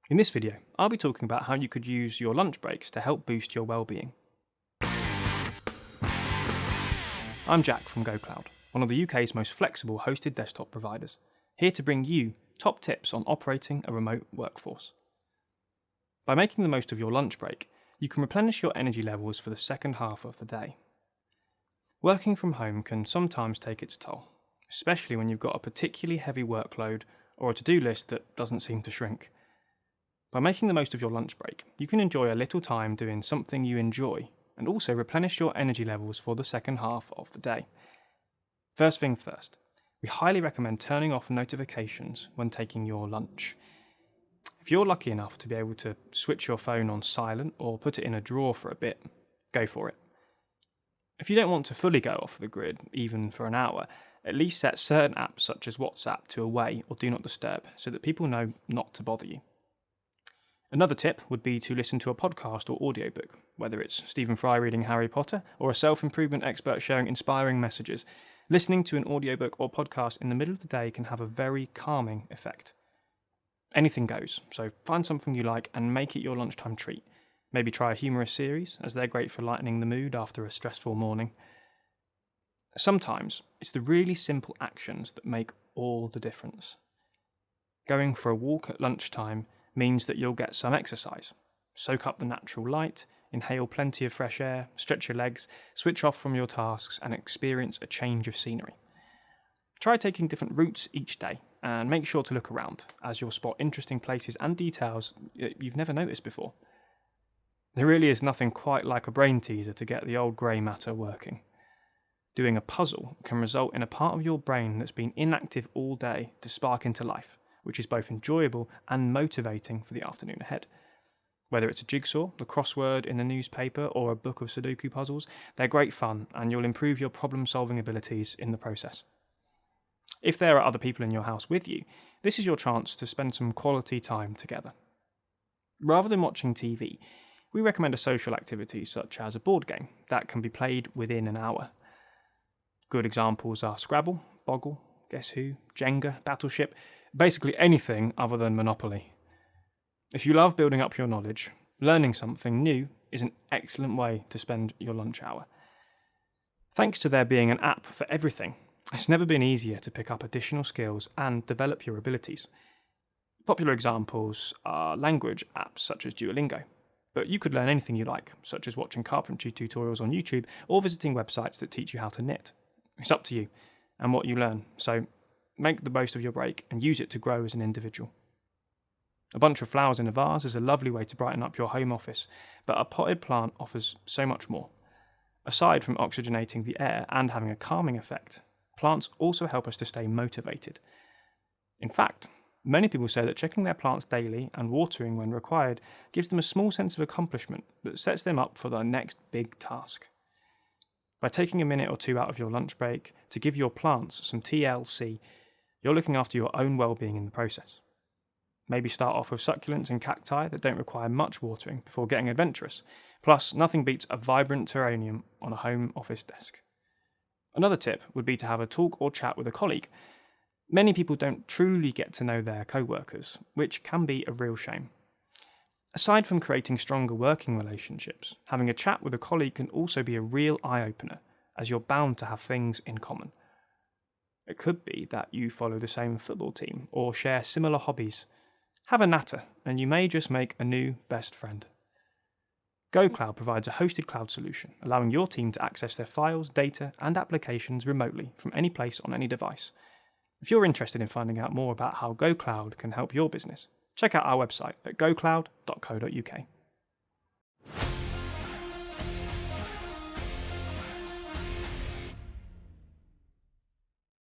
In this video, I'll be talking about how you could use your lunch breaks to help boost your well-being. I'm Jack from GoCloud, one of the UK's most flexible hosted desktop providers, here to bring you top tips on operating a remote workforce. By making the most of your lunch break, you can replenish your energy levels for the second half of the day. Working from home can sometimes take its toll, especially when you've got a particularly heavy workload or a to-do list that doesn't seem to shrink. By making the most of your lunch break, you can enjoy a little time doing something you enjoy and also replenish your energy levels for the second half of the day. First things first, we highly recommend turning off notifications when taking your lunch. If you're lucky enough to be able to switch your phone on silent or put it in a drawer for a bit, go for it. If you don't want to fully go off the grid, even for an hour, at least set certain apps such as WhatsApp to away or do not disturb so that people know not to bother you. Another tip would be to listen to a podcast or audiobook, whether it's Stephen Fry reading Harry Potter or a self-improvement expert sharing inspiring messages. Listening to an audiobook or podcast in the middle of the day can have a very calming effect. Anything goes, so find something you like and make it your lunchtime treat. Maybe try a humorous series, as they're great for lightening the mood after a stressful morning. Sometimes it's the really simple actions that make all the difference. Going for a walk at lunchtime means that you'll get some exercise. Soak up the natural light, inhale plenty of fresh air, stretch your legs, switch off from your tasks and experience a change of scenery. Try taking different routes each day and make sure to look around, as you'll spot interesting places and details you've never noticed before. There really is nothing quite like a brain teaser to get the old grey matter working. Doing a puzzle can result in a part of your brain that's been inactive all day to spark into life, which is both enjoyable and motivating for the afternoon ahead. Whether it's a jigsaw, the crossword in the newspaper, or a book of Sudoku puzzles, they're great fun and you'll improve your problem-solving abilities in the process. If there are other people in your house with you, this is your chance to spend some quality time together. Rather than watching TV, we recommend a social activity such as a board game that can be played within an hour. Good examples are Scrabble, Boggle, Guess Who, Jenga, Battleship, basically anything other than Monopoly. If you love building up your knowledge, learning something new is an excellent way to spend your lunch hour. Thanks to there being an app for everything, it's never been easier to pick up additional skills and develop your abilities. Popular examples are language apps such as Duolingo, but you could learn anything you like, such as watching carpentry tutorials on YouTube or visiting websites that teach you how to knit. It's up to you and what you learn, so make the most of your break and use it to grow as an individual. A bunch of flowers in a vase is a lovely way to brighten up your home office, but a potted plant offers so much more. Aside from oxygenating the air and having a calming effect, plants also help us to stay motivated. In fact, many people say that checking their plants daily and watering when required gives them a small sense of accomplishment that sets them up for their next big task. By taking a minute or two out of your lunch break to give your plants some TLC, you're looking after your own well-being in the process. Maybe start off with succulents and cacti that don't require much watering before getting adventurous. Plus, nothing beats a vibrant terrarium on a home office desk. Another tip would be to have a talk or chat with a colleague. Many people don't truly get to know their co-workers, which can be a real shame. Aside from creating stronger working relationships, having a chat with a colleague can also be a real eye-opener, as you're bound to have things in common. It could be that you follow the same football team or share similar hobbies. Have a natter, and you may just make a new best friend. GoCloud provides a hosted cloud solution, allowing your team to access their files, data, and applications remotely from any place on any device. If you're interested in finding out more about how GoCloud can help your business, check out our website at gocloud.co.uk.